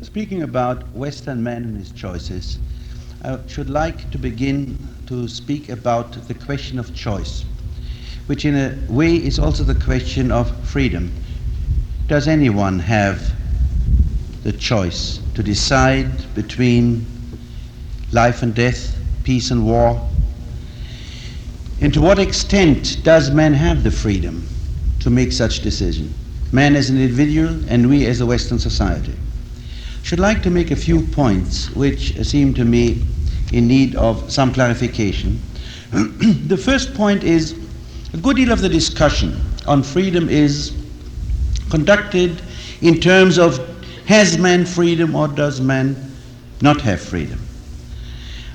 Speaking about Western man and his choices, I should like to begin to speak about the question of choice, which in a way is also the question of freedom. Does anyone have the choice to decide between life and death, peace and war? And to what extent does man have the freedom to make such decision? Man as an individual and we as a Western society. I should like to make a few points which seem to me in need of some clarification. The first point is a good deal of the discussion on freedom is conducted in terms of has man freedom or does man not have freedom?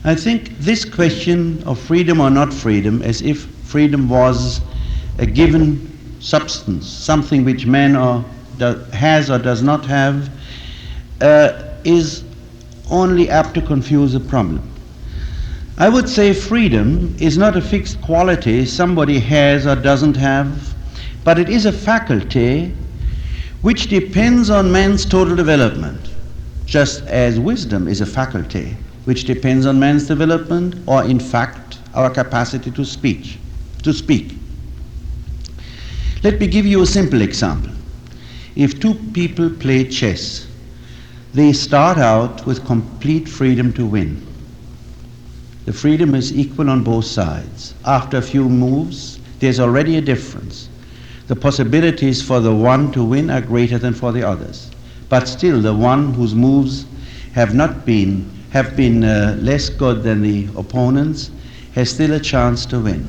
I think this question of freedom or not freedom, as if freedom was a given substance, something which man has or does not have, is only apt to confuse the problem. I would say freedom is not a fixed quality somebody has or doesn't have, but it is a faculty which depends on man's total development, just as wisdom is a faculty which depends on man's development, or in fact our capacity to speak. Let me give you a simple example. If two people play chess, they start out with complete freedom to win. The freedom is equal on both sides. After a few moves, there's already a difference. The possibilities for the one to win are greater than for the others. But still, the one whose moves have been less good than the opponent's has still a chance to win.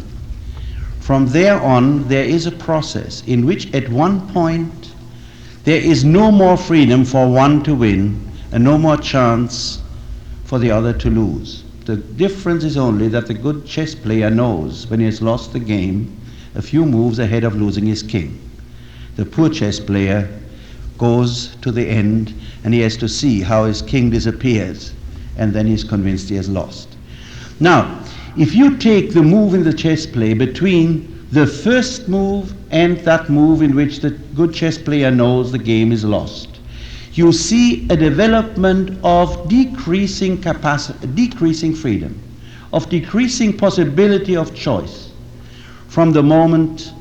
From there on, there is a process in which at one point there is no more freedom for one to win and no more chance for the other to lose. The difference is only that the good chess player knows when he has lost the game a few moves ahead of losing his king. The poor chess player goes to the end and he has to see how his king disappears, and then he's convinced he has lost. Now, if you take the move in the chess play between the first move and that move in which the good chess player knows the game is lost, you see a development of decreasing capacity, decreasing freedom, of decreasing possibility of choice, from the moment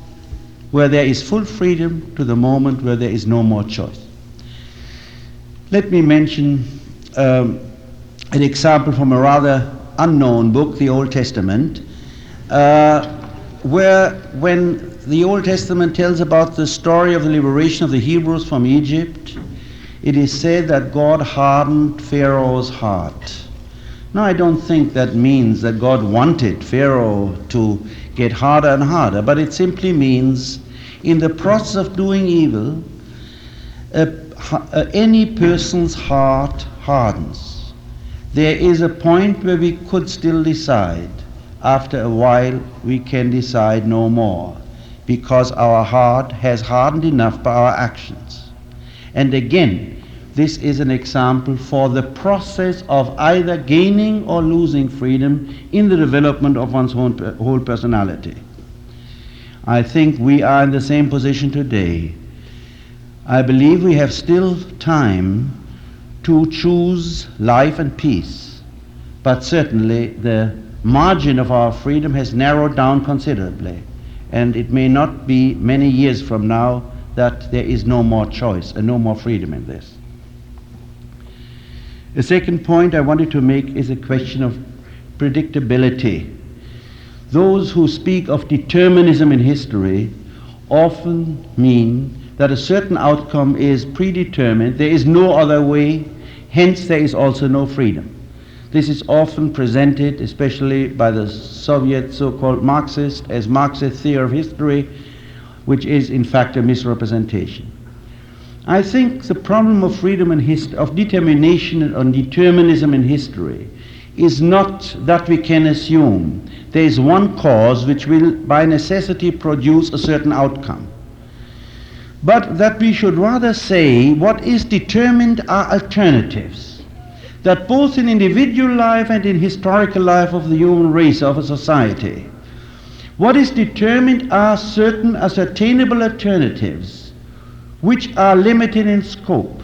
where there is full freedom to the moment where there is no more choice. Let me mention an example from a rather unknown book, the Old Testament, where when the Old Testament tells about the story of the liberation of the Hebrews from Egypt, it is said that God hardened Pharaoh's heart. Now, I don't think that means that God wanted Pharaoh to get harder and harder, but it simply means in the process of doing evil, any person's heart hardens. There is a point where we could still decide. After a while, we can decide no more, because our heart has hardened enough by our actions. And again, this is an example for the process of either gaining or losing freedom in the development of one's whole personality. I think we are in the same position today. I believe we have still time to choose life and peace, but certainly the margin of our freedom has narrowed down considerably, and it may not be many years from now that there is no more choice and no more freedom in this. The second point I wanted to make is a question of predictability. Those who speak of determinism in history often mean that a certain outcome is predetermined, there is no other way, hence there is also no freedom. This is often presented, especially by the Soviet so-called Marxist, as Marxist theory of history, which is in fact a misrepresentation. I think the problem of freedom and of determination and determinism in history is not that we can assume there is one cause which will by necessity produce a certain outcome, but that we should rather say what is determined are alternatives. That both in individual life and in historical life of the human race, of a society, what is determined are certain ascertainable alternatives which are limited in scope,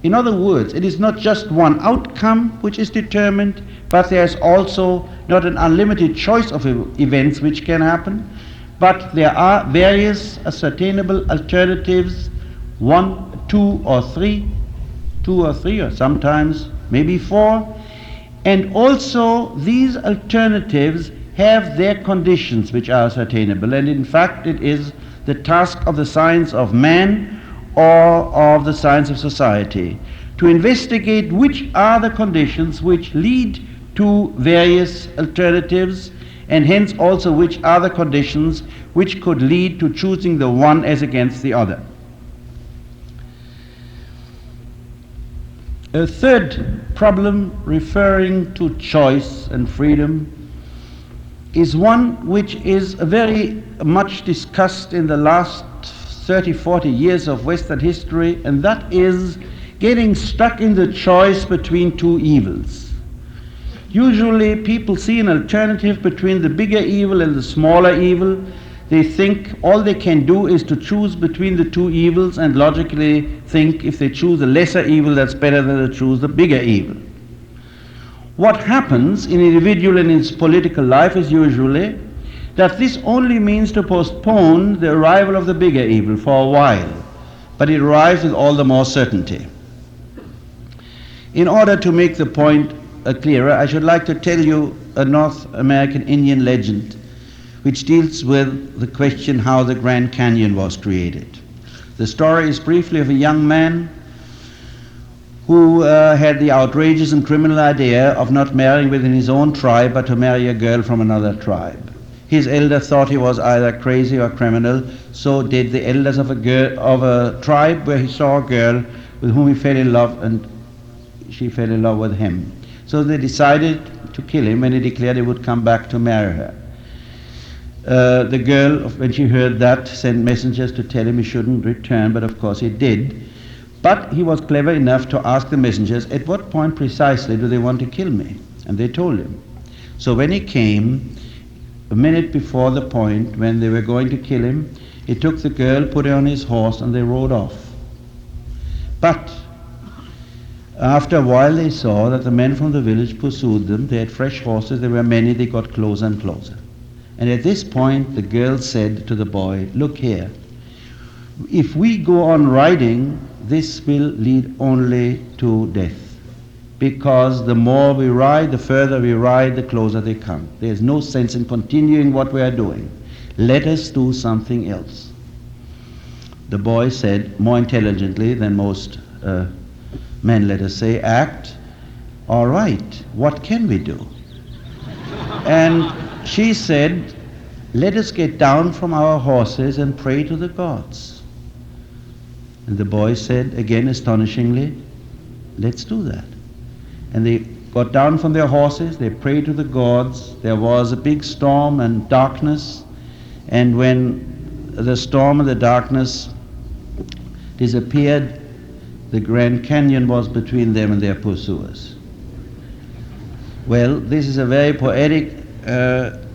In other words, it is not just one outcome which is determined, but there's also not an unlimited choice of events which can happen, but there are various ascertainable alternatives, two or three, or sometimes maybe four, and also these alternatives have their conditions which are ascertainable, and in fact it is the task of the science of man or of the science of society to investigate which are the conditions which lead to various alternatives, and hence also which are the conditions which could lead to choosing the one as against the other. A third problem referring to choice and freedom is one which is very much discussed in the last 30, 40 years of Western history, and that is getting stuck in the choice between two evils. Usually people see an alternative between the bigger evil and the smaller evil. They think all they can do is to choose between the two evils, and logically think if they choose the lesser evil, that's better than to choose the bigger evil. What happens in individual and in its political life is usually that this only means to postpone the arrival of the bigger evil for a while, but it arrives with all the more certainty. In order to make the point clearer, I should like to tell you a North American Indian legend which deals with the question how the Grand Canyon was created. The story is briefly of a young man who had the outrageous and criminal idea of not marrying within his own tribe, but to marry a girl from another tribe. His elder thought he was either crazy or criminal, so did the elders of a tribe where he saw a girl with whom he fell in love, and she fell in love with him. So they decided to kill him, and he declared he would come back to marry her. The girl, when she heard that, sent messengers to tell him he shouldn't return, but of course he did. But he was clever enough to ask the messengers, at what point precisely do they want to kill me? And they told him. So when he came, a minute before the point when they were going to kill him, he took the girl, put her on his horse, and they rode off. But after a while they saw that the men from the village pursued them. They had fresh horses, there were many, they got closer and closer. And at this point the girl said to the boy, look here, if we go on riding, this will lead only to death. Because the more we ride, the further we ride, the closer they come. There's no sense in continuing what we are doing. Let us do something else. The boy said, more intelligently than most men, let us say, act, all right, what can we do? And she said, let us get down from our horses and pray to the gods. And the boy said, again astonishingly, let's do that. And they got down from their horses, they prayed to the gods. There was a big storm and darkness, and when the storm and the darkness disappeared, the Grand Canyon was between them and their pursuers. Well, this is a very poetic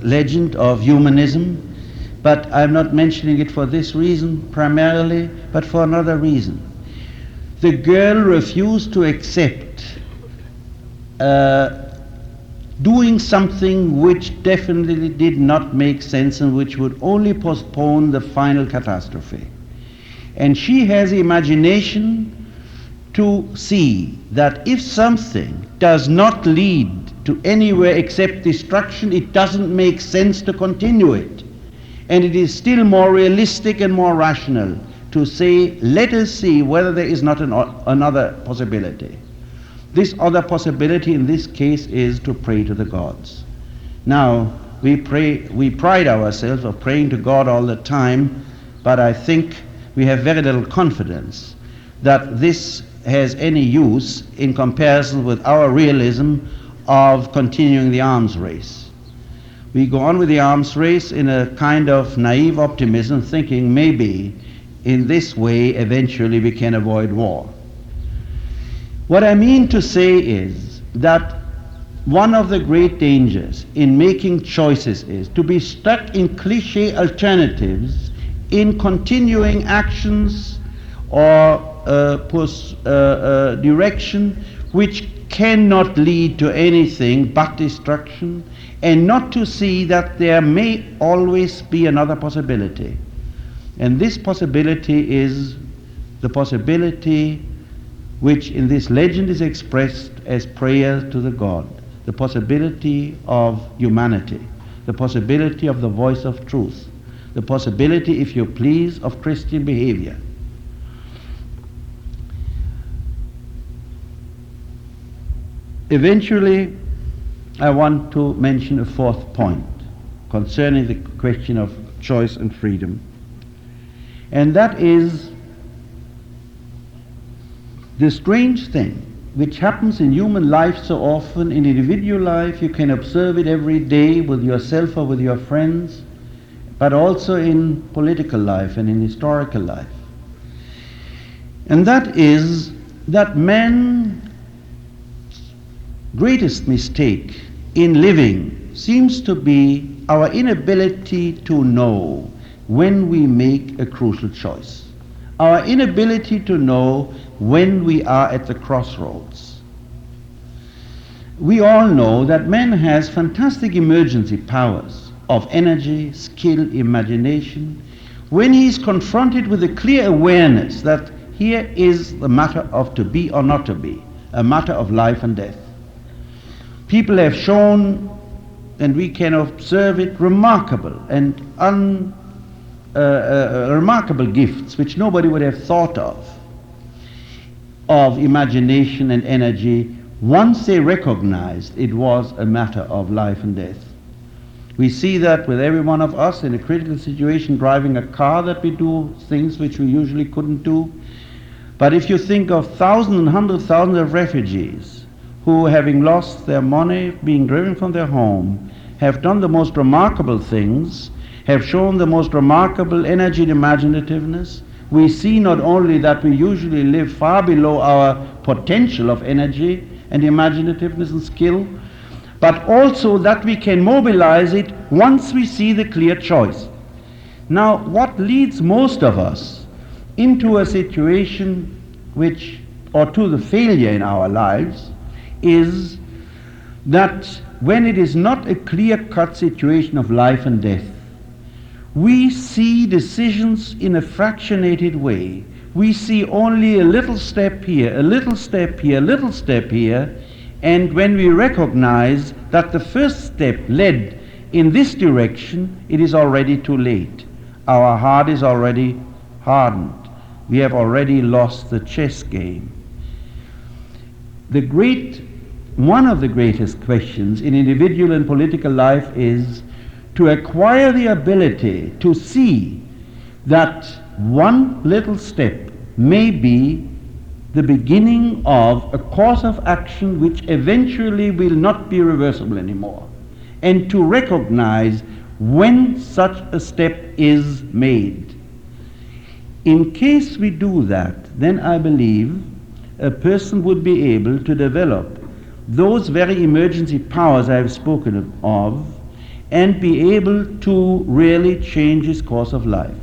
legend of humanism, but I'm not mentioning it for this reason primarily, but for another reason. The girl refused to accept doing something which definitely did not make sense and which would only postpone the final catastrophe. And she has imagination to see that if something does not lead to anywhere except destruction, it doesn't make sense to continue it. And it is still more realistic and more rational to say, let us see whether there is not another possibility. This other possibility in this case is to pray to the gods. Now, we pride ourselves of praying to God all the time, but I think we have very little confidence that this has any use in comparison with our realism of continuing the arms race. We go on with the arms race in a kind of naive optimism, thinking maybe in this way eventually we can avoid war. What I mean to say is that one of the great dangers in making choices is to be stuck in cliché alternatives in continuing actions or direction which cannot lead to anything but destruction, and not to see that there may always be another possibility. And this possibility is the possibility which in this legend is expressed as prayer to the God, the possibility of humanity, the possibility of the voice of truth, the possibility, if you please, of Christian behavior. Eventually, I want to mention a fourth point concerning the question of choice and freedom, and that is the strange thing which happens in human life so often. In individual life, you can observe it every day with yourself or with your friends, but also in political life and in historical life. And that is that man's greatest mistake in living seems to be our inability to know when we make a crucial choice, our inability to know when we are at the crossroads. We all know that man has fantastic emergency powers of energy, skill, imagination, when he is confronted with a clear awareness that here is the matter of to be or not to be, a matter of life and death. People have shown, and we can observe it, remarkable and remarkable gifts which nobody would have thought of imagination and energy once they recognized it was a matter of life and death. We see that with every one of us in a critical situation, driving a car, that we do things which we usually couldn't do. But if you think of thousands and hundreds of thousands of refugees who, having lost their money, being driven from their home, have done the most remarkable things, have shown the most remarkable energy and imaginativeness, we see not only that we usually live far below our potential of energy and imaginativeness and skill, but also that we can mobilize it once we see the clear choice. Now, what leads most of us into a situation which, or to the failure in our lives, is that when it is not a clear-cut situation of life and death, we see decisions in a fractionated way. We see only a little step here, a little step here, a little step here, and when we recognize that the first step led in this direction, it is already too late. Our heart is already hardened. We have already lost the chess game. One of the greatest questions in individual and political life is to acquire the ability to see that one little step may be the beginning of a course of action which eventually will not be reversible anymore, and to recognize when such a step is made. In case we do that, then I believe a person would be able to develop those very emergency powers I have spoken of, and be able to really change his course of life.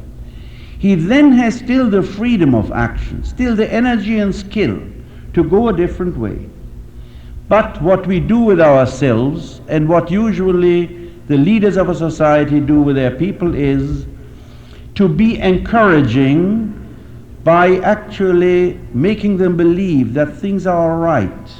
He then has still the freedom of action, still the energy and skill to go a different way. But what we do with ourselves, and what usually the leaders of a society do with their people, is to be encouraging by actually making them believe that things are all right,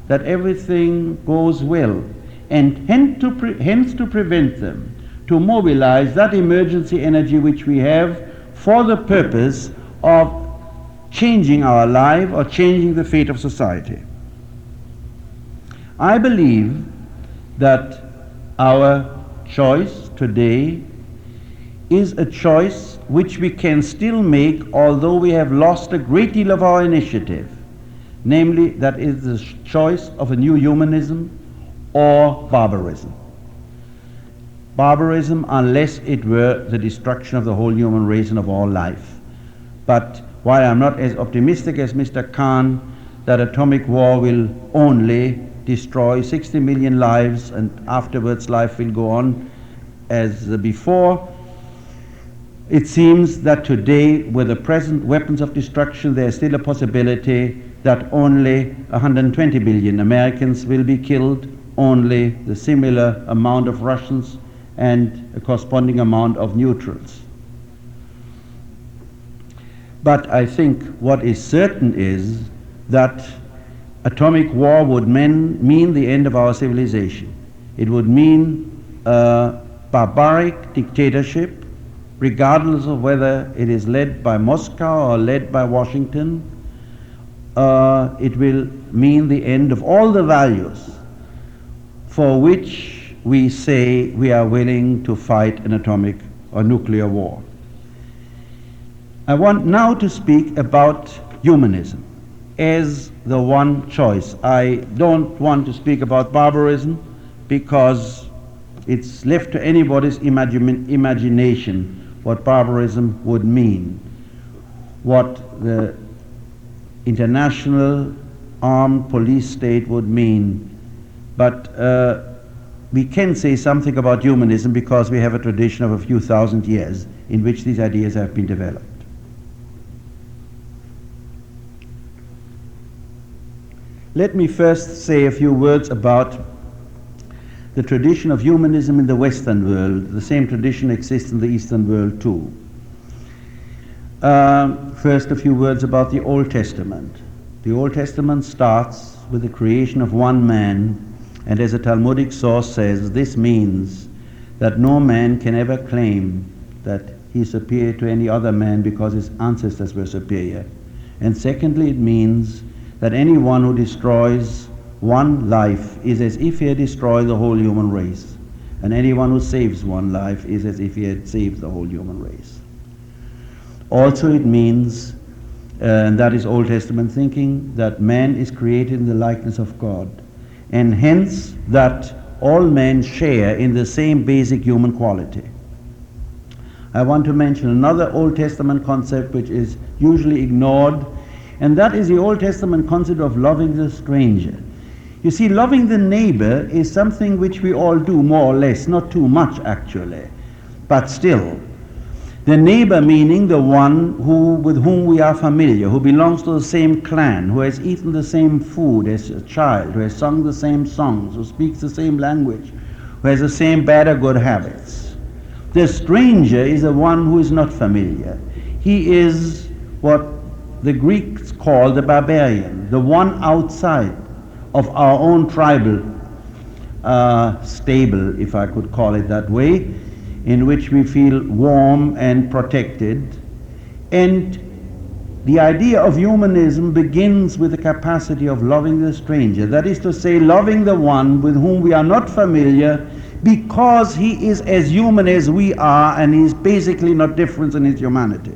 that everything goes well, and hence to prevent them to mobilize that emergency energy which we have for the purpose of changing our life or changing the fate of society. I believe that our choice today is a choice which we can still make, although we have lost a great deal of our initiative. Namely, that is the choice of a new humanism or barbarism. Barbarism, unless it were the destruction of the whole human race and of all life. But while I'm not as optimistic as Mr. Kahn that atomic war will only destroy 60 million lives and afterwards life will go on as before, It seems that today, with the present weapons of destruction, there is still a possibility that only 120 billion Americans will be killed, only the similar amount of Russians, and a corresponding amount of neutrals. But I think what is certain is that atomic war would mean the end of our civilization. It would mean a barbaric dictatorship, regardless of whether it is led by Moscow or led by Washington. It will mean the end of all the values for which we say we are willing to fight an atomic or nuclear war. I want now to speak about humanism as the one choice. I don't want to speak about barbarism because it's left to anybody's imagination what barbarism would mean, what the international armed police state would mean. But we can say something about humanism because we have a tradition of a few thousand years in which these ideas have been developed. Let me first say a few words about the tradition of humanism in the Western world. The same tradition exists in the Eastern world too. First, a few words about the Old Testament. The Old Testament starts with the creation of one man, and as a Talmudic source says, this means that no man can ever claim that he is superior to any other man because his ancestors were superior. And secondly, it means that anyone who destroys one life is as if he had destroyed the whole human race, and anyone who saves one life is as if he had saved the whole human race. Also it means, and that is Old Testament thinking, that man is created in the likeness of God, and hence that all men share in the same basic human quality. I want to mention another Old Testament concept which is usually ignored, and that is the Old Testament concept of loving the stranger. You see, loving the neighbor is something which we all do more or less, not too much actually, but still. The neighbor meaning the one with whom we are familiar, who belongs to the same clan, who has eaten the same food as a child, who has sung the same songs, who speaks the same language, who has the same bad or good habits. The stranger is the one who is not familiar. He is what the Greeks call the barbarian, the one outside of our own tribal stable, if I could call it that way, in which we feel warm and protected. And the idea of humanism begins with the capacity of loving the stranger. That is to say, loving the one with whom we are not familiar because he is as human as we are and he is basically not different in his humanity.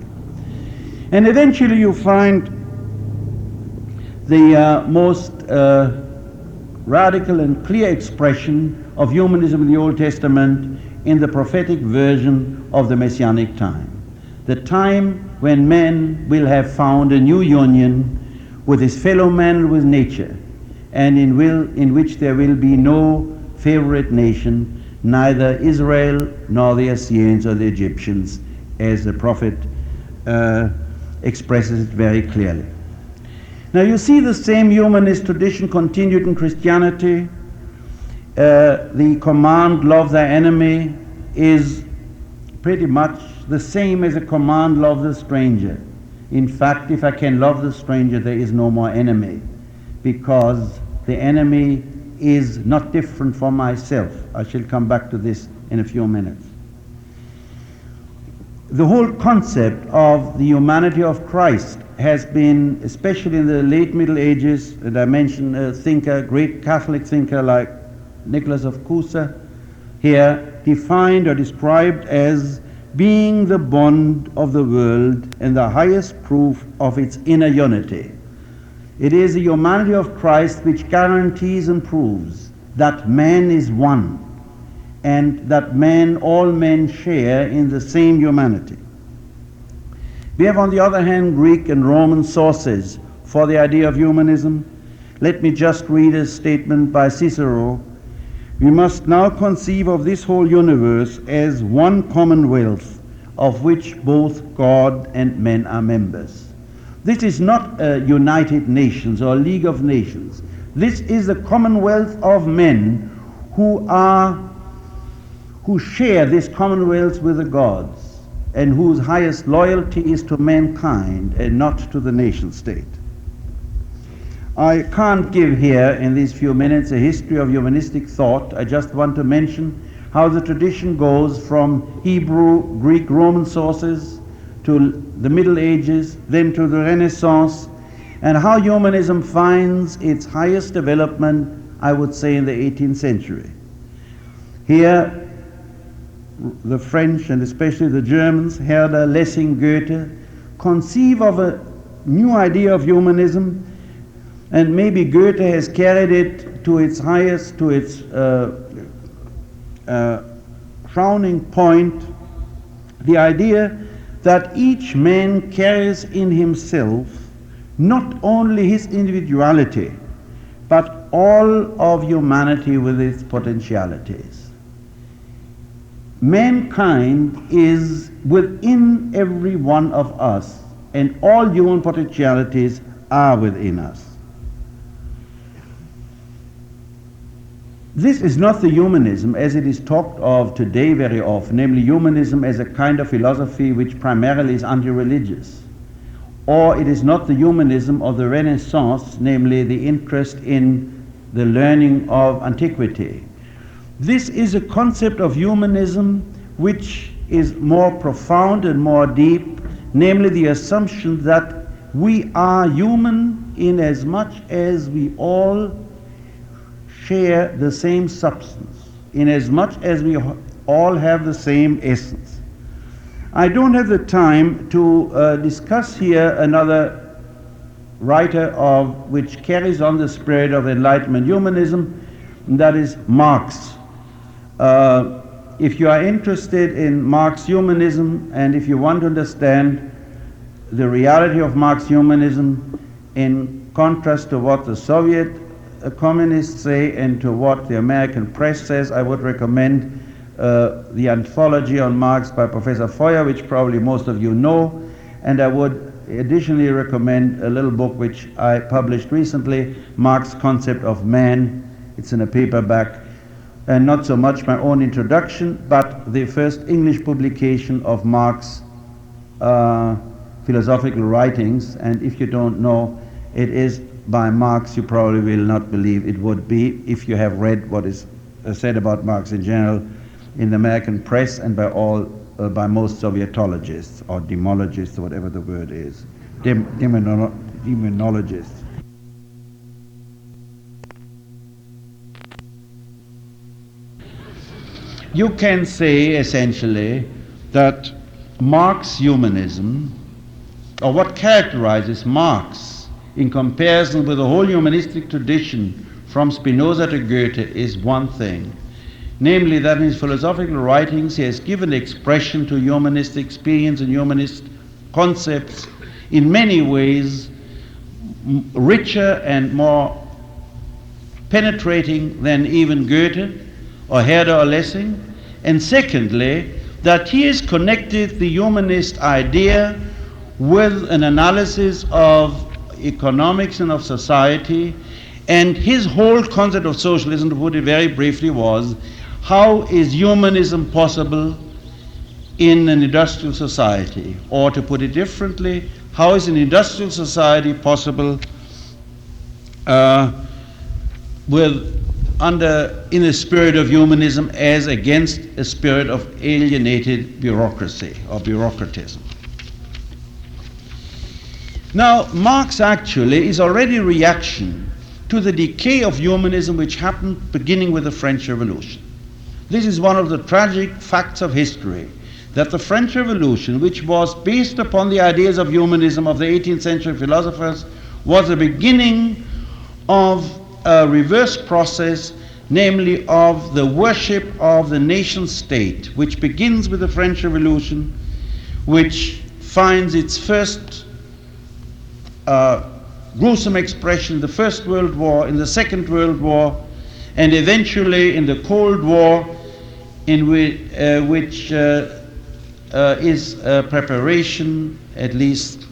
And eventually you find the most radical and clear expression of humanism in the Old Testament in the prophetic version of the Messianic time. The time when man will have found a new union with his fellow man and with nature, and in which there will be no favorite nation, neither Israel nor the Assyrians or the Egyptians, as the prophet expresses it very clearly. Now you see the same humanist tradition continued in Christianity. The command, love thy enemy, is pretty much the same as a command, love the stranger. In fact, if I can love the stranger, there is no more enemy, because the enemy is not different from myself. I shall come back to this in a few minutes. The whole concept of the humanity of Christ has been, especially in the late Middle Ages, and I mentioned a thinker, great Catholic thinker like Nicholas of Cusa, here defined or described as being the bond of the world and the highest proof of its inner unity. It is the humanity of Christ which guarantees and proves that man is one, and that all men share in the same humanity. We have, on the other hand, Greek and Roman sources for the idea of humanism. Let me just read a statement by Cicero. We must now conceive of this whole universe as one commonwealth of which both God and men are members. This is not a United Nations or a League of Nations. This is a commonwealth of men who share this commonwealth with the gods, and whose highest loyalty is to mankind and not to the nation state. I can't give here in these few minutes a history of humanistic thought. I just want to mention how the tradition goes from Hebrew, Greek, Roman sources to the Middle Ages, then to the Renaissance, and how humanism finds its highest development, I would say, in the 18th century. Here, the French and especially the Germans, Herder, Lessing, Goethe, conceive of a new idea of humanism, and maybe Goethe has carried it to its highest, to its crowning point, the idea that each man carries in himself not only his individuality, but all of humanity with its potentialities. Mankind is within every one of us, and all human potentialities are within us. This is not the humanism as it is talked of today very often, namely humanism as a kind of philosophy which primarily is anti-religious. Or it is not the humanism of the Renaissance, namely the interest in the learning of antiquity. This is a concept of humanism which is more profound and more deep, namely the assumption that we are human in as much as we all share the same substance, in as much as we all have the same essence. I don't have the time to discuss here another writer which carries on the spirit of Enlightenment humanism, and that is Marx. If you are interested in Marx humanism, and if you want to understand the reality of Marx humanism in contrast to what the Soviet communists say and to what the American press says, I would recommend the anthology on Marx by Professor Feuer, which probably most of you know, and I would additionally recommend a little book which I published recently, Marx's Concept of Man. It's in a paperback, and not so much my own introduction, but the first English publication of Marx's philosophical writings, and if you don't know, it is by Marx. You probably will not believe it would be if you have read what is said about Marx in general in the American press and by most Sovietologists or demologists or whatever the word is, demonologists. You can say essentially that Marx humanism, or what characterizes Marx in comparison with the whole humanistic tradition from Spinoza to Goethe, is one thing, namely that in his philosophical writings he has given expression to humanist experience and humanist concepts in many ways richer and more penetrating than even Goethe or Herder or Lessing, and secondly, that he has connected the humanist idea with an analysis of economics and of society, and his whole concept of socialism, to put it very briefly, was how is humanism possible in an industrial society? Or to put it differently, how is an industrial society possible in a spirit of humanism as against a spirit of alienated bureaucracy or bureaucratism? Now, Marx actually is already a reaction to the decay of humanism which happened beginning with the French Revolution. This is one of the tragic facts of history, that the French Revolution, which was based upon the ideas of humanism of the 18th century philosophers, was the beginning of a reverse process, namely of the worship of the nation state, which begins with the French Revolution, which finds its first gruesome expression in the First World War, in the Second World War, and eventually in the Cold War, in which is a preparation, at least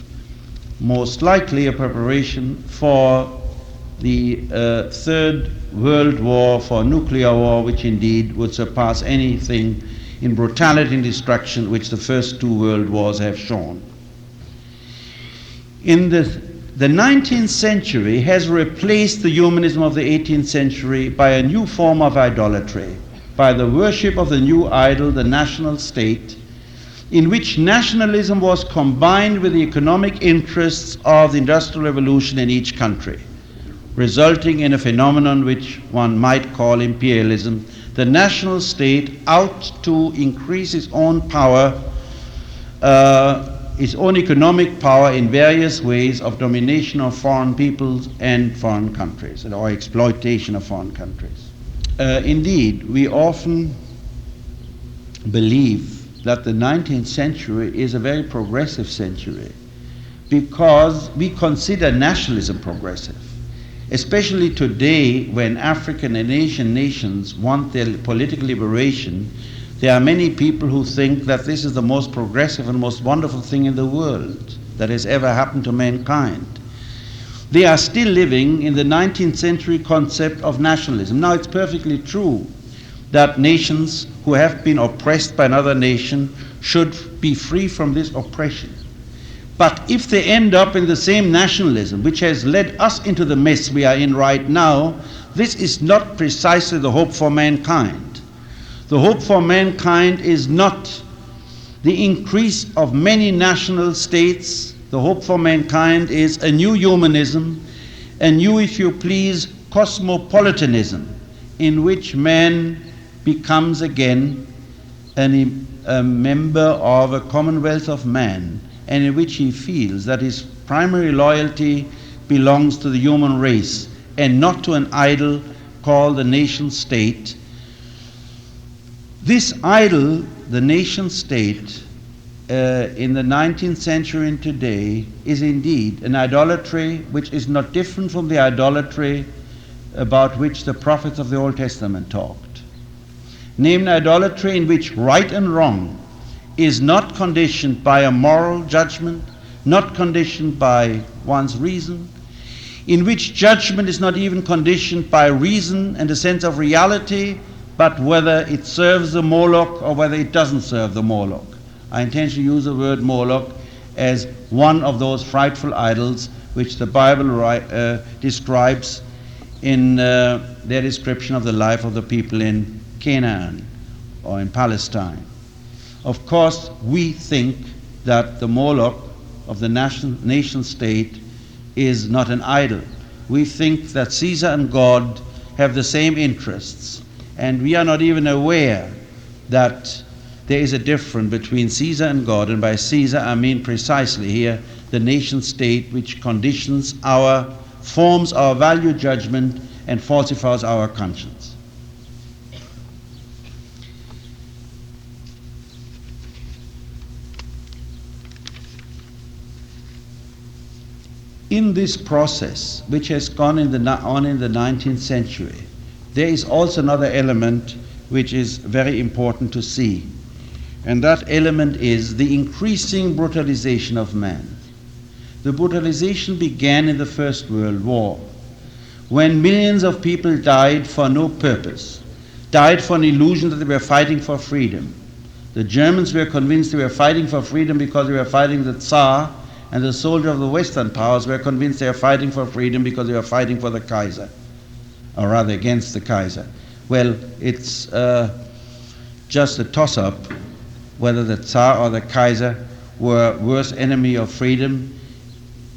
most likely a preparation for the Third World War, for nuclear war, which indeed would surpass anything in brutality and destruction which the first two world wars have shown. In the 19th century has replaced the humanism of the 18th century by a new form of idolatry, by the worship of the new idol, the national state, in which nationalism was combined with the economic interests of the Industrial Revolution in each country, resulting in a phenomenon which one might call imperialism, the national state out to increase its own power, its own economic power in various ways of domination of foreign peoples and foreign countries, or exploitation of foreign countries. Indeed, we often believe that the 19th century is a very progressive century because we consider nationalism progressive. Especially today, when African and Asian nations want their political liberation, there are many people who think that this is the most progressive and most wonderful thing in the world that has ever happened to mankind. They are still living in the 19th century concept of nationalism. Now, it's perfectly true that nations who have been oppressed by another nation should be free from this oppression. But if they end up in the same nationalism which has led us into the mess we are in right now, this is not precisely the hope for mankind. The hope for mankind is not the increase of many national states. The hope for mankind is a new humanism, a new, if you please, cosmopolitanism, in which man becomes again a member of a commonwealth of man, and in which he feels that his primary loyalty belongs to the human race and not to an idol called the nation state. This idol, the nation state, in the 19th century and today, is indeed an idolatry which is not different from the idolatry about which the prophets of the Old Testament talked. Namely, idolatry in which right and wrong is not conditioned by a moral judgment, not conditioned by one's reason, in which judgment is not even conditioned by reason and a sense of reality, but whether it serves the Moloch or whether it doesn't serve the Moloch. I intend to use the word Moloch as one of those frightful idols which the Bible describes in their description of the life of the people in Canaan or in Palestine. Of course, we think that the Moloch of the nation state is not an idol. We think that Caesar and God have the same interests, and we are not even aware that there is a difference between Caesar and God, and by Caesar I mean precisely here the nation state which conditions forms our value judgment and falsifies our conscience. In this process, which has gone on in the 19th century, there is also another element which is very important to see. And that element is the increasing brutalization of man. The brutalization began in the First World War, when millions of people died for no purpose, died for an illusion that they were fighting for freedom. The Germans were convinced they were fighting for freedom because they were fighting the Tsar, and the soldiers of the Western powers were convinced they were fighting for freedom because they were fighting for the Kaiser, or rather against the Kaiser. Well, it's just a toss-up whether the Tsar or the Kaiser were worse enemy of freedom.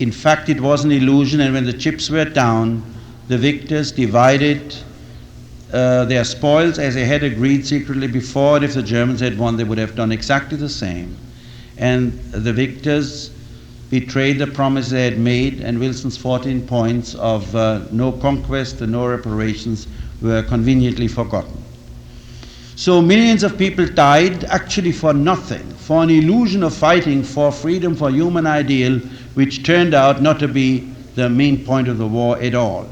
In fact, it was an illusion, and when the chips were down, the victors divided their spoils as they had agreed secretly before, and if the Germans had won, they would have done exactly the same. And the victors betrayed the promise they had made, and Wilson's 14 points of no conquest and no reparations were conveniently forgotten. So millions of people died actually for nothing, for an illusion of fighting for freedom, for human ideal, which turned out not to be the main point of the war at all.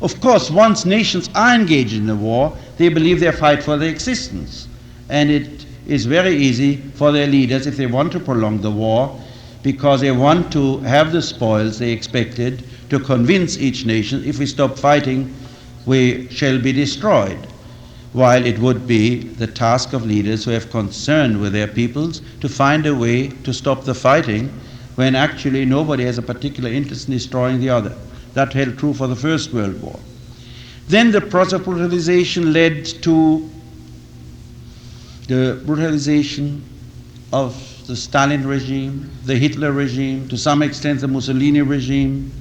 Of course, once nations are engaged in the war, they believe they fight for their existence, and it is very easy for their leaders if they want to prolong the war, because they want to have the spoils they expected, to convince each nation, if we stop fighting, we shall be destroyed. While it would be the task of leaders who have concern with their peoples to find a way to stop the fighting, when actually nobody has a particular interest in destroying the other. That held true for the First World War. Then the process of brutalization led to the brutalization of the Stalin regime, the Hitler regime, to some extent the Mussolini regime,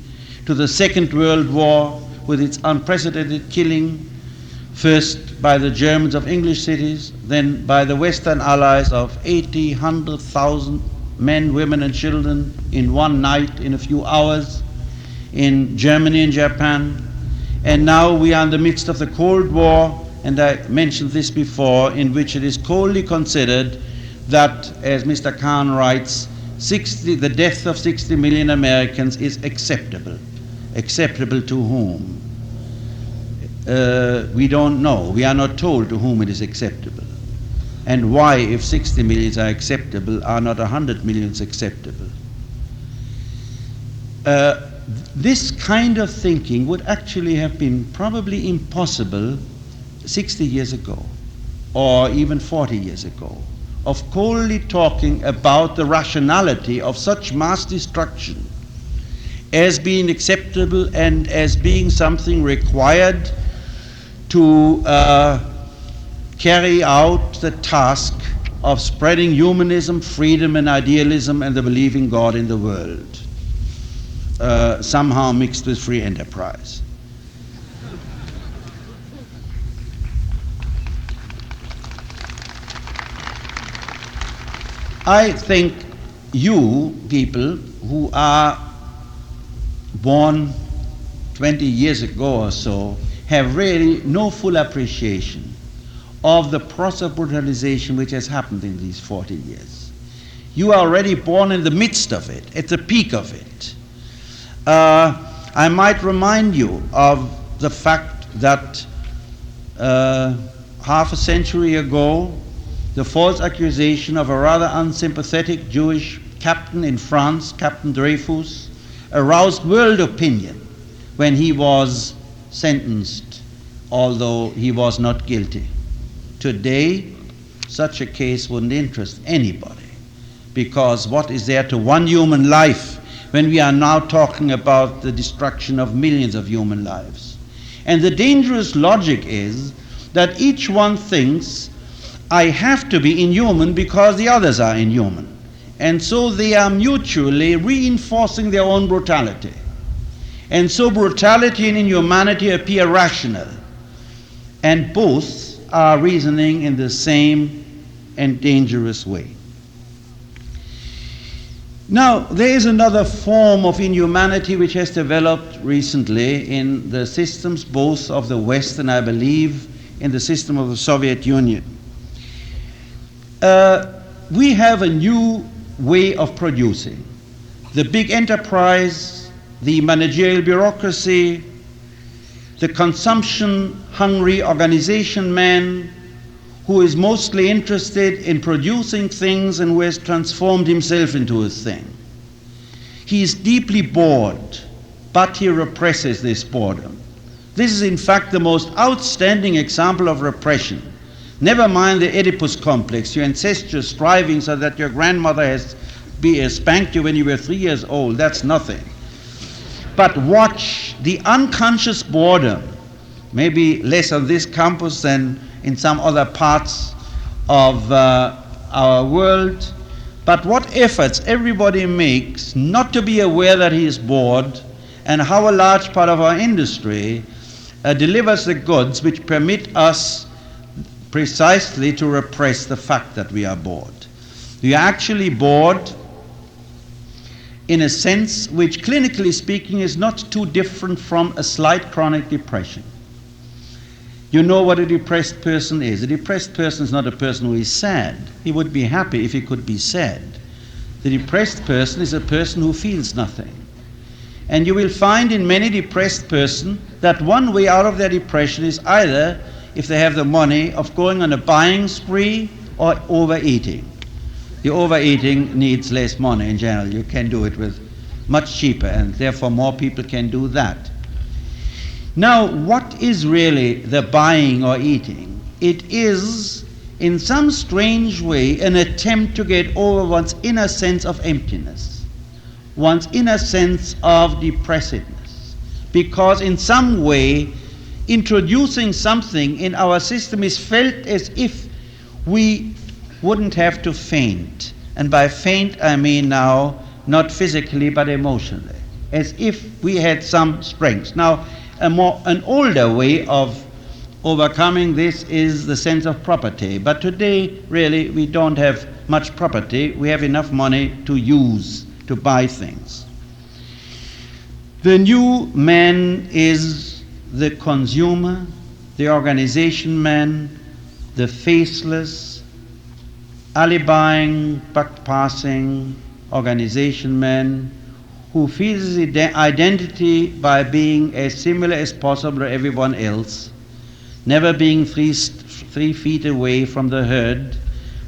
to the Second World War with its unprecedented killing, first by the Germans of English cities, then by the Western Allies of 80, 100,000 men, women and children in one night, in a few hours, in Germany and Japan. And now we are in the midst of the Cold War, and I mentioned this before, in which it is coldly considered that, as Mr. Kahn writes, the death of 60 million Americans is acceptable. Acceptable to whom? We don't know. We are not told to whom it is acceptable. And why, if 60 millions are acceptable, are not 100 millions acceptable? This kind of thinking would actually have been probably impossible 60 years ago, or even 40 years ago, of coldly talking about the rationality of such mass destruction as being acceptable and as being something required to carry out the task of spreading humanism, freedom and idealism and the belief in God in the world, somehow mixed with free enterprise. I think you people who are born 20 years ago or so have really no full appreciation of the process of brutalization which has happened in these 40 years. You are already born in the midst of it, at the peak of it. I might remind you of the fact that half a century ago, the false accusation of a rather unsympathetic Jewish captain in France, Captain Dreyfus, aroused world opinion when he was sentenced, although he was not guilty. Today, such a case wouldn't interest anybody, because what is there to one human life when we are now talking about the destruction of millions of human lives? And the dangerous logic is that each one thinks, I have to be inhuman because the others are inhuman. And so they are mutually reinforcing their own brutality. And so brutality and inhumanity appear rational. And both are reasoning in the same and dangerous way. Now, there is another form of inhumanity which has developed recently in the systems both of the West and, I believe, in the system of the Soviet Union. We have a new way of producing. The big enterprise, the managerial bureaucracy, the consumption-hungry organization man who is mostly interested in producing things and who has transformed himself into a thing. He is deeply bored, but he represses this boredom. This is in fact the most outstanding example of repression. Never mind the Oedipus complex, your incestuous striving so that your grandmother has spanked you when you were 3 years old. That's nothing. But watch the unconscious boredom, maybe less on this campus than in some other parts of our world, but what efforts everybody makes not to be aware that he is bored, and how a large part of our industry delivers the goods which permit us precisely to repress the fact that we are bored. We are actually bored in a sense which, clinically speaking, is not too different from a slight chronic depression. You know what a depressed person is. A depressed person is not a person who is sad. He would be happy if he could be sad. The depressed person is a person who feels nothing. And you will find in many depressed persons that one way out of their depression is either, if they have the money, of going on a buying spree or overeating. The overeating needs less money in general. You can do it with much cheaper, and therefore more people can do that. Now, what is really the buying or eating? It is, in some strange way, an attempt to get over one's inner sense of emptiness, one's inner sense of depressedness, because in some way introducing something in our system is felt as if we wouldn't have to faint. And by faint I mean now not physically but emotionally, as if we had some strength. Now, an older way of overcoming this is the sense of property. But today, really, we don't have much property. We have enough money to use, to buy things. The new man is the consumer, the organization man, the faceless, alibiing, buck-passing organization man who feels his identity by being as similar as possible to everyone else, never being three feet away from the herd,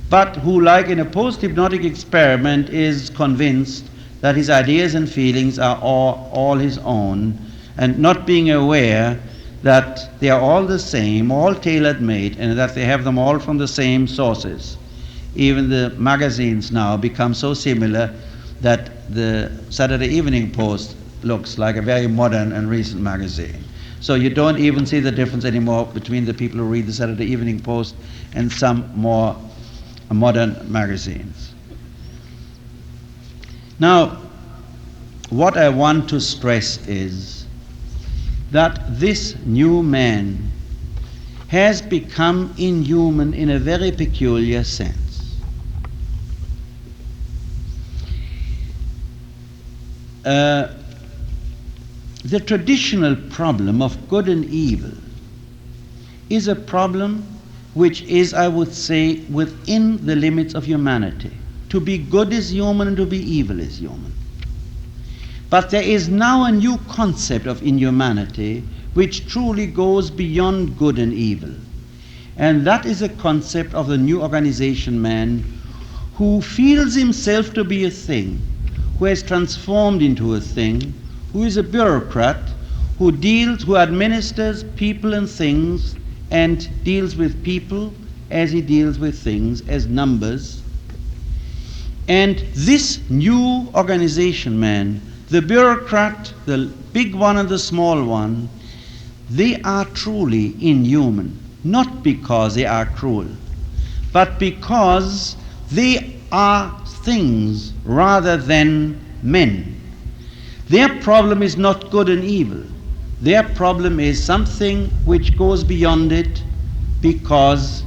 but who, like in a post-hypnotic experiment, is convinced that his ideas and feelings are all his own, and not being aware that they are all the same, all tailor-made, and that they have them all from the same sources. Even the magazines now become so similar that the Saturday Evening Post looks like a very modern and recent magazine. So you don't even see the difference anymore between the people who read the Saturday Evening Post and some more modern magazines. Now, what I want to stress is that this new man has become inhuman in a very peculiar sense. The traditional problem of good and evil is a problem which is, I would say, within the limits of humanity. To be good is human and to be evil is human. But there is now a new concept of inhumanity which truly goes beyond good and evil. And that is a concept of the new organization man who feels himself to be a thing, who has transformed into a thing, who is a bureaucrat, who administers people and things and deals with people as he deals with things, as numbers. And this new organization man, the bureaucrat, the big one and the small one, they are truly inhuman, not because they are cruel, but because they are things rather than men. Their problem is not good and evil. Their problem is something which goes beyond it, because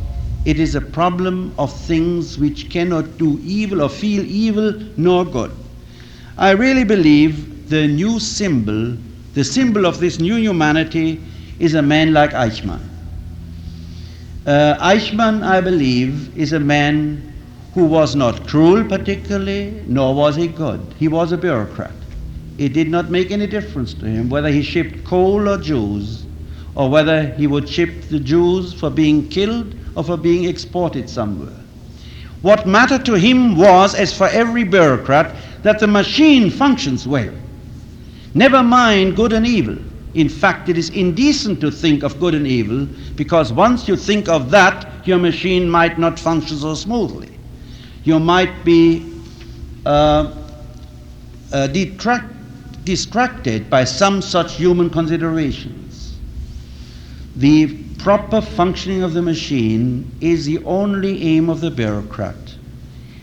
it is a problem of things which cannot do evil or feel evil nor good. I really believe the new symbol, the symbol of this new humanity, is a man like Eichmann. Eichmann, I believe, is a man who was not cruel particularly, nor was he good. He was a bureaucrat. It did not make any difference to him whether he shipped coal or Jews, or whether he would ship the Jews for being killed or for being exported somewhere. What mattered to him was, as for every bureaucrat, that the machine functions well. Never mind good and evil. In fact, it is indecent to think of good and evil, because once you think of that, your machine might not function so smoothly. You might be distracted by some such human considerations. The proper functioning of the machine is the only aim of the bureaucrat.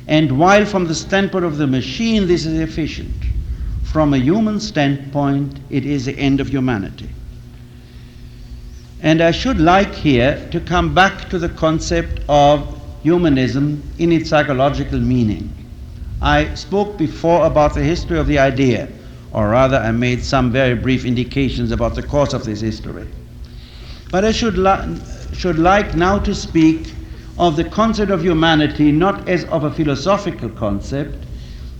And while from the standpoint of the machine this is efficient, from a human standpoint it is the end of humanity. And I should like here to come back to the concept of humanism in its psychological meaning. I spoke before about the history of the idea, or rather I made some very brief indications about the course of this history. But I should like now to speak of the concept of humanity not as of a philosophical concept,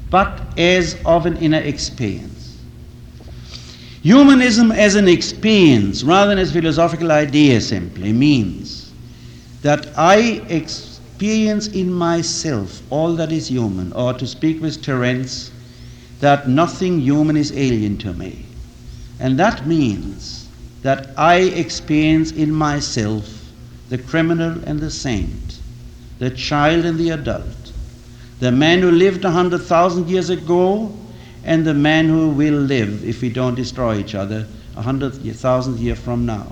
but as of an inner experience. Humanism as an experience, rather than as philosophical idea simply, means that I experience in myself all that is human, or to speak with Terence, that nothing human is alien to me. And that means that I experience in myself the criminal and the saint, the child and the adult, the man who lived 100,000 years ago and the man who will live, if we don't destroy each other, 100,000 years from now.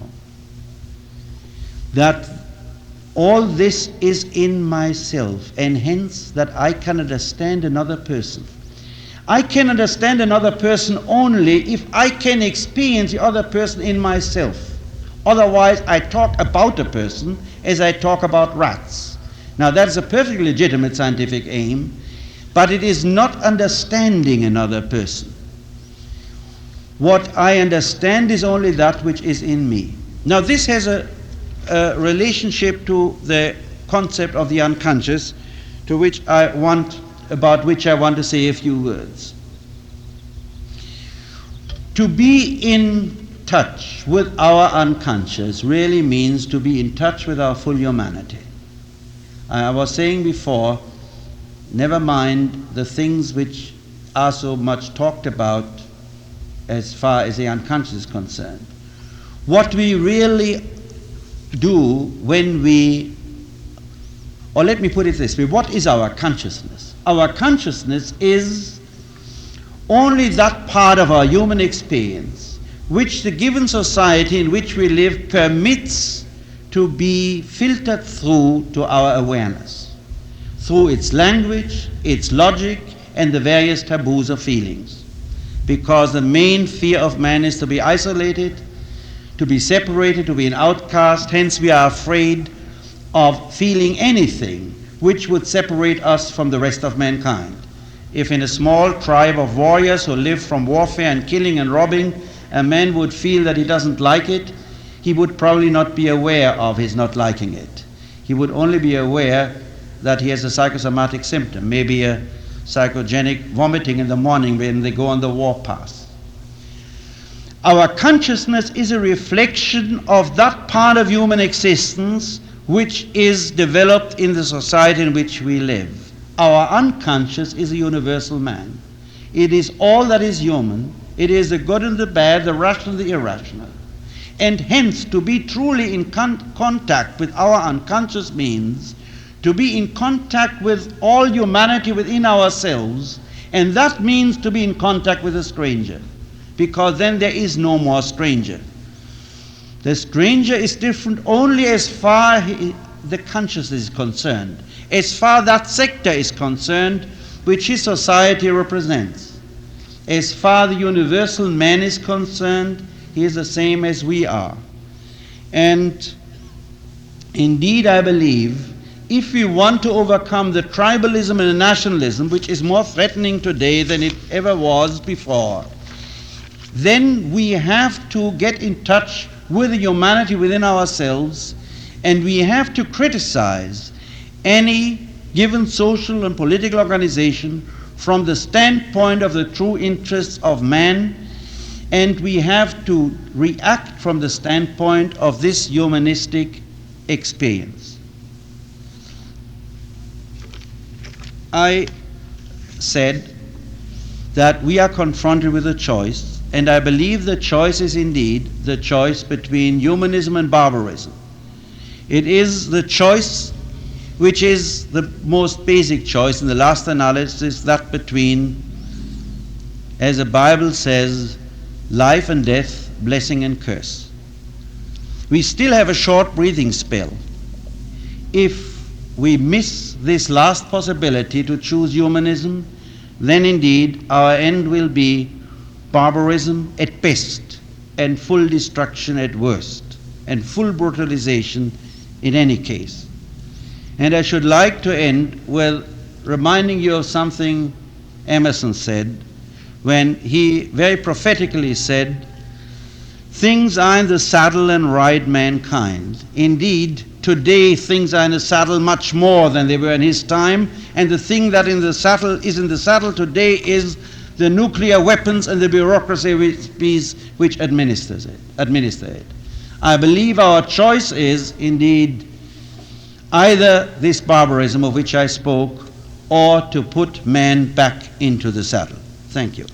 That all this is in myself, and hence that I can understand another person. I can understand another person only if I can experience the other person in myself. Otherwise, I talk about a person as I talk about rats. Now, that's a perfectly legitimate scientific aim, but it is not understanding another person. What I understand is only that which is in me. Now, this has a relationship to the concept of the unconscious, about which I want to say a few words. To be in touch with our unconscious really means to be in touch with our full humanity. I was saying before, never mind the things which are so much talked about as far as the unconscious is concerned. What we really do when or let me put it this way, what is our consciousness? Our consciousness is only that part of our human experience which the given society in which we live permits to be filtered through to our awareness, through its language, its logic, and the various taboos of feelings. Because the main fear of man is to be isolated, to be separated, to be an outcast. Hence we are afraid of feeling anything which would separate us from the rest of mankind. If in a small tribe of warriors who live from warfare and killing and robbing, a man would feel that he doesn't like it, he would probably not be aware of his not liking it. He would only be aware that he has a psychosomatic symptom, maybe a psychogenic vomiting in the morning when they go on the warpath. Our consciousness is a reflection of that part of human existence which is developed in the society in which we live. Our unconscious is a universal man. It is all that is human. It is the good and the bad, the rational and the irrational. And hence, to be truly in contact with our unconscious means to be in contact with all humanity within ourselves, and that means to be in contact with a stranger, because then there is no more stranger. The stranger is different only as far the consciousness is concerned, as far that sector is concerned which his society represents. As far the universal man is concerned, he is the same as we are. And indeed, I believe, if we want to overcome the tribalism and the nationalism, which is more threatening today than it ever was before, then we have to get in touch with the humanity within ourselves, and we have to criticize any given social and political organization from the standpoint of the true interests of man, and we have to react from the standpoint of this humanistic experience. I said that we are confronted with a choice, and I believe the choice is indeed the choice between humanism and barbarism. It is the choice which is the most basic choice in the last analysis, that between, as the Bible says, life and death, blessing and curse. We still have a short breathing spell. If we miss this last possibility to choose humanism, then indeed our end will be barbarism at best, and full destruction at worst, and full brutalization in any case. And I should like to end with reminding you of something Emerson said when he very prophetically said, "Things are in the saddle and ride mankind." Indeed, today things are in the saddle much more than they were in his time, and the thing that is in the saddle today is the nuclear weapons and the bureaucracy which administer it. I believe our choice is indeed either this barbarism of which I spoke or to put man back into the saddle. Thank you.